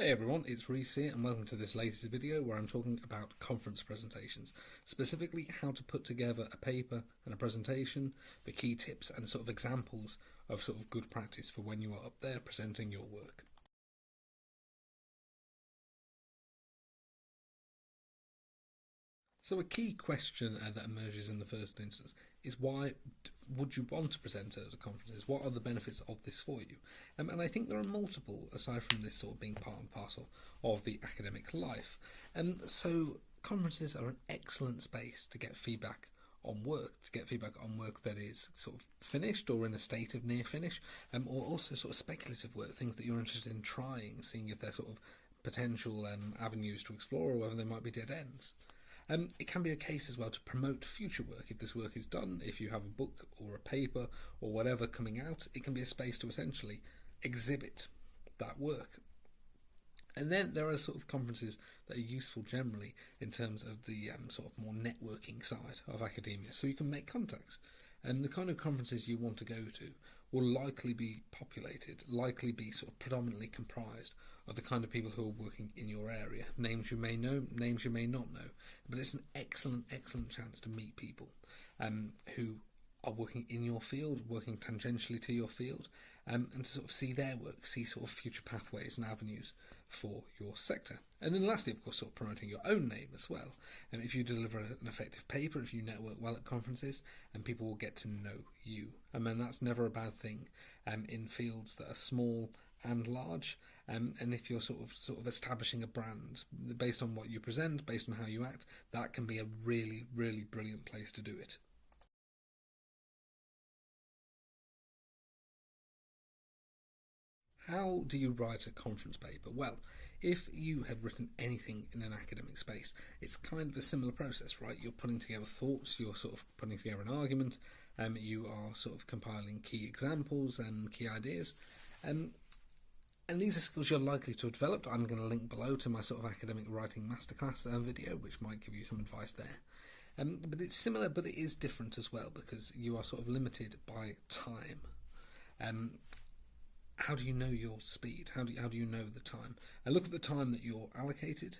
Hey everyone, it's Reese here and welcome to this latest video where I'm talking about conference presentations, specifically how to put together a paper and a presentation, the key tips and sort of examples of sort of good practice for when you are up there presenting your work. So a key question that emerges in the first instance is why would you want to present at conferences? What are the benefits of this for you? And I think there are multiple, aside from this sort of being part and parcel of the academic life. So conferences are an excellent space to get feedback on work, that is sort of finished or in a state of near finish, or also sort of speculative work, things that you're interested in trying, seeing if they're sort of potential avenues to explore or whether they might be dead ends. It can be a case as well to promote future work. If this work is done, if you have a book or a paper or whatever coming out, it can be a space to essentially exhibit that work. And then there are sort of conferences that are useful generally in terms of the sort of more networking side of academia, so you can make contacts. And the kind of conferences you want to go to will likely be populated, likely be sort of predominantly comprised of the kind of people who are working in your area. Names you may know, names you may not know, but it's an excellent chance to meet people who are working in your field, working tangentially to your field, and to sort of see their work, see sort of future pathways and avenues for your sector. And then lastly, of course, sort of promoting your own name as well. And if you deliver an effective paper, if you network well at conferences, and people will get to know you. And then that's never a bad thing in fields that are small and large. And if you're sort of establishing a brand based on what you present, based on how you act, that can be a really brilliant place to do it. How do you write a conference paper? Well, if you have written anything in an academic space, it's kind of a similar process, right? You're putting together thoughts, you're sort of putting together an argument, you are sort of compiling key examples and key ideas. And these are skills you're likely to have developed. I'm going to link below to my sort of academic writing masterclass video, which might give you some advice there. But it's similar, but it is different as well because you are sort of limited by time. How do you know your speed? How do you know the time? And look at the time that you're allocated,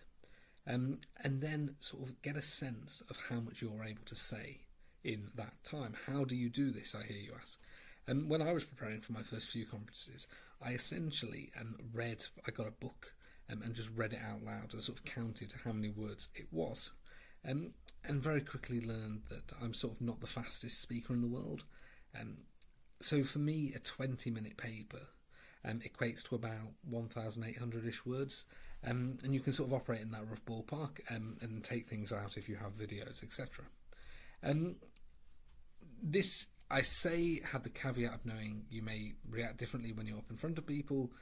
and then sort of get a sense of how much you're able to say in that time. How do you do this, I hear you ask? And when I was preparing for my first few conferences, I essentially I got a book and just read it out loud and sort of counted how many words it was. And very quickly learned that I'm sort of not the fastest speaker in the world. So for me, a 20-minute paper equates to about 1,800-ish words, and you can sort of operate in that rough ballpark and take things out if you have videos, etc. This, I say, had the caveat of knowing you may react differently when you're up in front of people.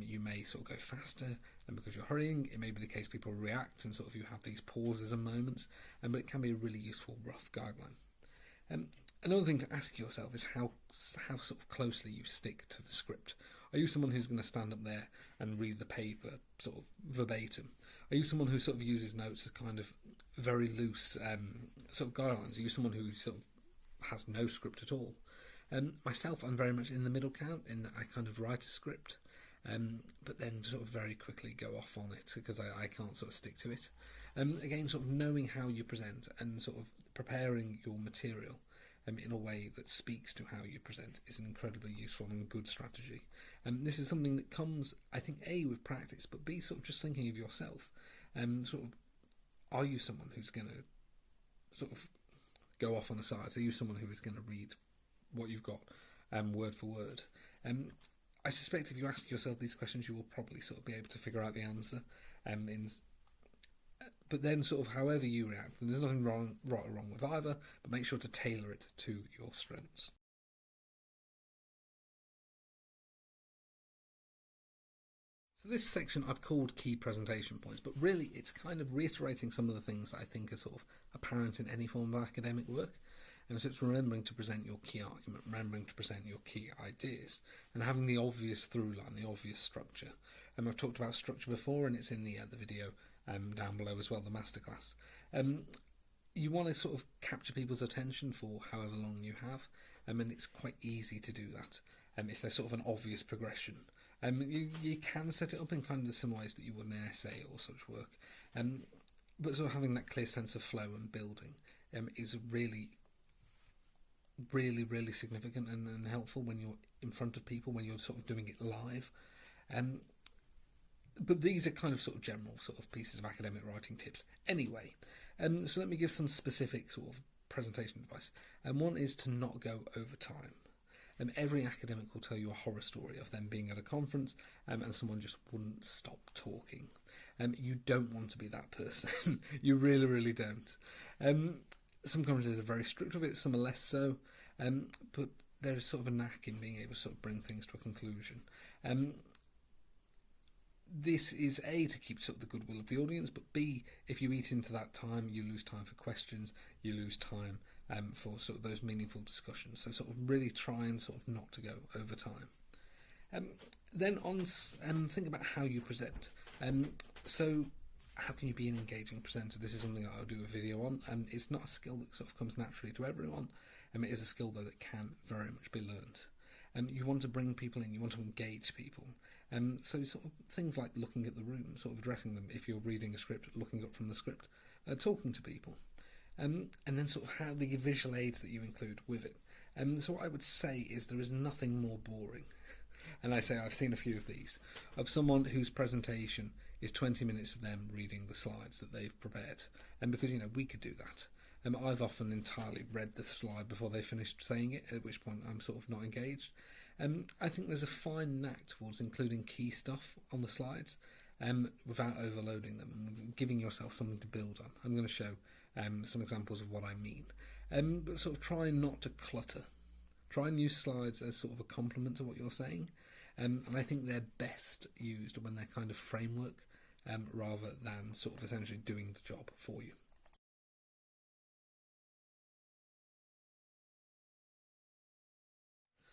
You may sort of go faster, and because you're hurrying, it may be the case people react and sort of you have these pauses and moments, but it can be a really useful rough guideline. Another thing to ask yourself is how sort of closely you stick to the script. Are you someone who's going to stand up there and read the paper sort of verbatim? Are you someone who sort of uses notes as kind of very loose sort of guidelines? Are you someone who sort of has no script at all? Myself, I'm very much in the middle count in that I kind of write a script, but then sort of very quickly go off on it because I can't sort of stick to it. Again, sort of knowing how you present and sort of preparing your material in a way that speaks to how you present is an incredibly useful and good strategy. This is something that comes, I think, A, with practice, but B, sort of just thinking of yourself. Sort of, are you someone who's going to sort of go off on the sides? Are you someone who is going to read what you've got word for word? I suspect if you ask yourself these questions, you will probably sort of be able to figure out the answer. But then sort of however you react, and there's nothing right or wrong with either, but make sure to tailor it to your strengths. So this section I've called key presentation points, but really it's kind of reiterating some of the things that I think are sort of apparent in any form of academic work. And so it's remembering to present your key argument, remembering to present your key ideas, and having the obvious through line, the obvious structure. I've talked about structure before, and it's in the video down below as well, the masterclass. You want to sort of capture people's attention for however long you have, and it's quite easy to do that if there's sort of an obvious progression. You can set it up in kind of the similar ways that you would an essay or such work, but sort of having that clear sense of flow and building is really, really, really significant and helpful when you're in front of people, when you're sort of doing it live. Um, but these are kind of sort of general sort of pieces of academic writing tips. Anyway, so let me give some specific sort of presentation advice. One is to not go over time. Every academic will tell you a horror story of them being at a conference and someone just wouldn't stop talking. You don't want to be that person. You really, really don't. Some conferences are very strict with it, some are less so, but there is sort of a knack in being able to sort of bring things to a conclusion. This is A, to keep sort of the goodwill of the audience, but B, if you eat into that time, you lose time for questions, you lose time for sort of those meaningful discussions. So sort of really try and sort of not to go over time. Then on think about how you present. So how can you be an engaging presenter? This is something I'll do a video on. It's not a skill that sort of comes naturally to everyone. It is a skill though that can very much be learned. You want to bring people in, you want to engage people. So sort of things like looking at the room, sort of addressing them if you're reading a script, looking up from the script, talking to people. And then sort of how the visual aids that you include with it. So what I would say is there is nothing more boring, and I say I've seen a few of these, of someone whose presentation is 20 minutes of them reading the slides that they've prepared. And because, we could do that. I've often entirely read the slide before they finished saying it, at which point I'm sort of not engaged. I think there's a fine knack towards including key stuff on the slides without overloading them and giving yourself something to build on. I'm going to show some examples of what I mean. But sort of try not to clutter. Try and use slides as sort of a complement to what you're saying. And I think they're best used when they're kind of framework rather than sort of essentially doing the job for you.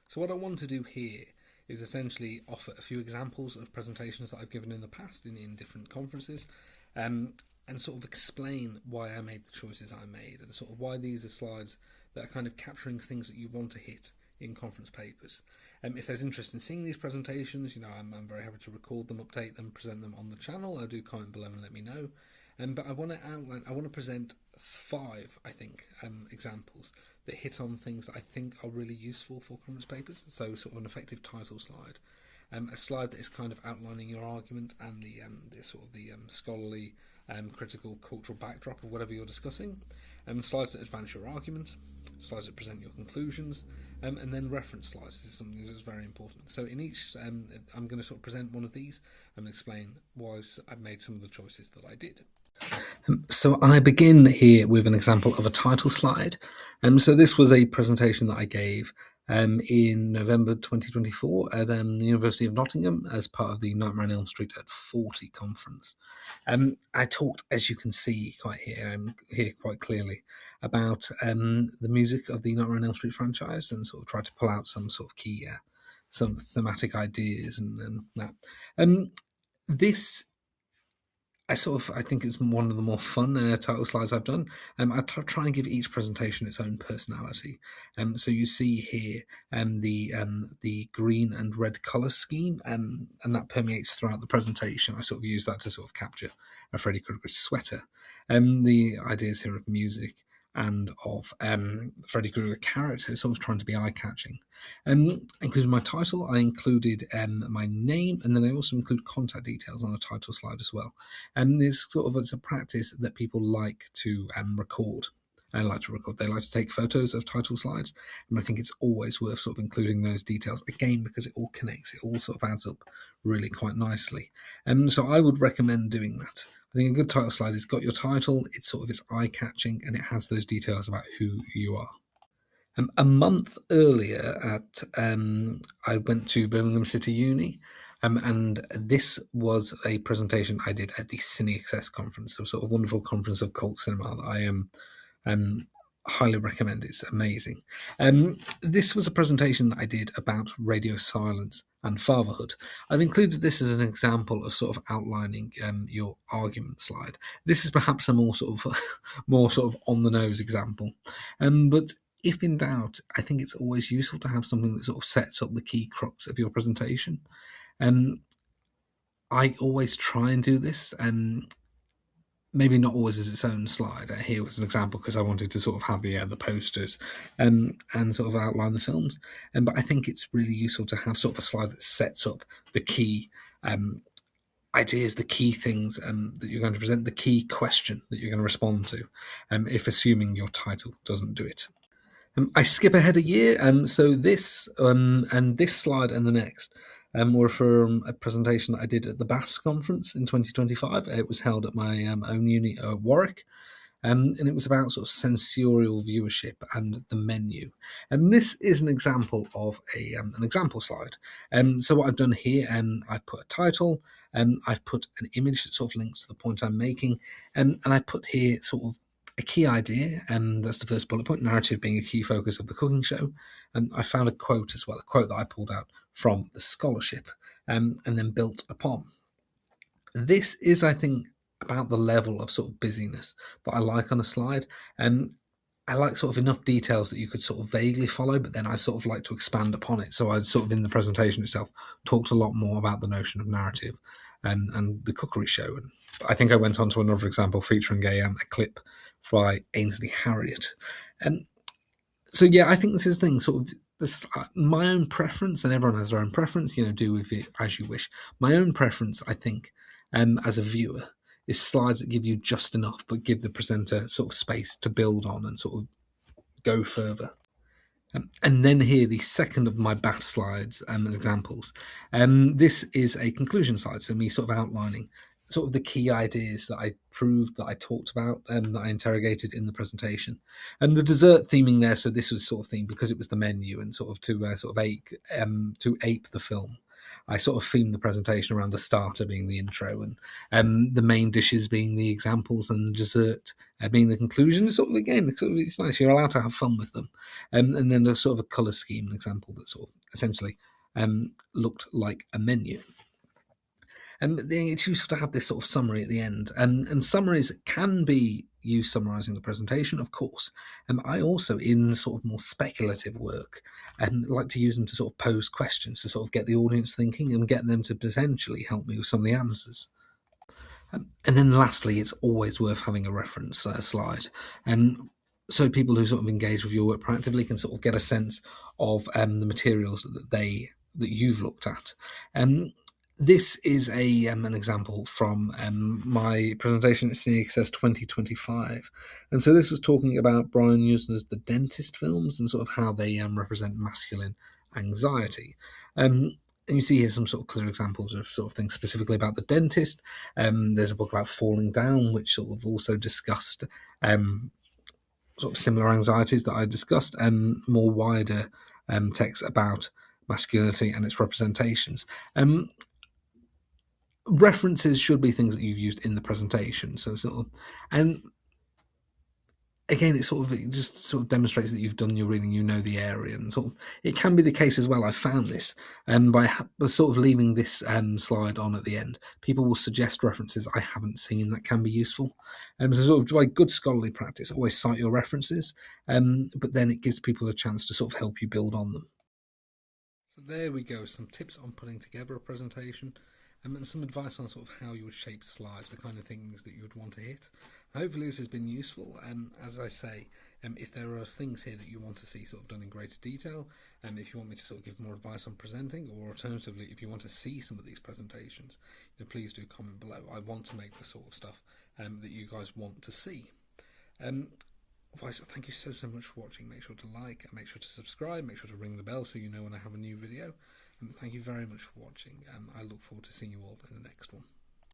So what I want to do here is essentially offer a few examples of presentations that I've given in the past in different conferences, and sort of explain why I made the choices I made, and sort of why these are slides that are kind of capturing things that you want to hit in conference papers. If there's interest in seeing these presentations, I'm very happy to record them, update them, present them on the channel. I'll do comment below and let me know. But I want to present 5, I think, examples that hit on things that I think are really useful for conference papers. So sort of an effective title slide, a slide that is kind of outlining your argument and the sort of the scholarly, critical, cultural backdrop of whatever you're discussing, slides that advance your argument, slides that present your conclusions, and then reference slides. This is something that's very important. So in each, I'm going to sort of present one of these and explain why I've made some of the choices that I did. So I begin here with an example of a title slide. So this was a presentation that I gave in November 2024 at the University of Nottingham as part of the Nightmare on Elm Street at 40 conference. I talked, as you can see here quite clearly, about the music of the Nightmare on Elm Street franchise and sort of tried to pull out some sort of key, some thematic ideas and that. This I think it's one of the more fun title slides I've done. I try and give each presentation its own personality. So you see here the green and red colour scheme, and that permeates throughout the presentation. I sort of use that to sort of capture a Freddy Krueger sweater. The ideas here of music and of Freddy Krueger character, sort of trying to be eye-catching. Including my title, I included my name, and then I also include contact details on a title slide as well. And it's a practice that people like to record. They like to take photos of title slides, and I think it's always worth sort of including those details, again, because it all connects, it all sort of adds up really quite nicely. So I would recommend doing that. I think a good title slide has got your title, it's eye-catching, and it has those details about who you are. A month earlier, I went to Birmingham City Uni, and this was a presentation I did at the Cine Access conference, a sort of wonderful conference of cult cinema that I highly recommend. It's amazing. This was a presentation that I did about radio silence and fatherhood. I've included this as an example of sort of outlining your argument slide. This is perhaps a more sort of on the nose example, but if in doubt, I think it's always useful to have something that sort of sets up the key crux of your presentation. I always try and do this, maybe not always as its own slide. Here was an example because I wanted to sort of have the posters and sort of outline the films. But I think it's really useful to have sort of a slide that sets up the key ideas, the key things that you're going to present, the key question that you're going to respond to, if assuming your title doesn't do it. I skip ahead a year, so this and this slide and the next were from a presentation that I did at the BAFTA conference in 2025. It was held at my own uni at Warwick. And it was about sort of sensorial viewership and the menu. And this is an example of an example slide. So what I've done here, I've put a title, I've put an image that sort of links to the point I'm making, and I've put here sort of a key idea, and that's the first bullet point, narrative being a key focus of the cooking show. And I found a quote as well, a quote that I pulled out from the scholarship, and then built upon. This is, I think, about the level of sort of busyness that I like on a slide. I like sort of enough details that you could sort of vaguely follow, but then I sort of like to expand upon it. So I sort of, in the presentation itself, talked a lot more about the notion of narrative and the cookery show. And I think I went on to another example featuring a clip by Ainsley Harriott. So yeah, I think this is the thing, sort of this, my own preference, and everyone has their own preference, do with it as you wish. My own preference, I think, as a viewer, is slides that give you just enough, but give the presenter sort of space to build on and sort of go further. And then here, the second of my BAFTA slides as examples. This is a conclusion slide, so me sort of outlining sort of the key ideas that I proved, that I talked about, that I interrogated in the presentation. And the dessert theming there, so this was sort of themed because it was the menu and sort of to ape the film. I sort of themed the presentation around the starter being the intro and the main dishes being the examples and the dessert being the conclusion. Sort of, again, it's nice. You're allowed to have fun with them. And then there's sort of a colour scheme, an example that sort of essentially looked like a menu. And it's useful to have this sort of summary at the end. And summaries can be used summarising the presentation, of course. I also, in sort of more speculative work, like to use them to sort of pose questions, to sort of get the audience thinking and get them to potentially help me with some of the answers. And then lastly, it's always worth having a reference slide. So people who sort of engage with your work proactively can sort of get a sense of the materials that you've looked at. This is an example from my presentation at Cine Access 2025. And so this was talking about Brian Yuzna's The Dentist films and sort of how they represent masculine anxiety. And you see here some sort of clear examples of sort of things specifically about The Dentist. There's a book about Falling Down, which sort of also discussed sort of similar anxieties that I discussed, and more wider texts about masculinity and its representations. References should be things that you've used in the presentation. So sort of, and again, it just sort of demonstrates that you've done your reading, you know the area, and sort of it can be the case as well. I found this, by sort of leaving this slide on at the end, people will suggest references I haven't seen that can be useful. So sort of by good scholarly practice, always cite your references, but then it gives people a chance to sort of help you build on them. So there we go, some tips on putting together a presentation. And some advice on sort of how you would shape slides, the kind of things that you would want to hit. Hopefully this has been useful. As I say, if there are things here that you want to see sort of done in greater detail, and if you want me to sort of give more advice on presenting, or alternatively, if you want to see some of these presentations, please do comment below. I want to make the sort of stuff that you guys want to see. Otherwise, thank you so much for watching. Make sure to like, make sure to subscribe, make sure to ring the bell so you know when I have a new video. Thank you very much for watching. I look forward to seeing you all in the next one.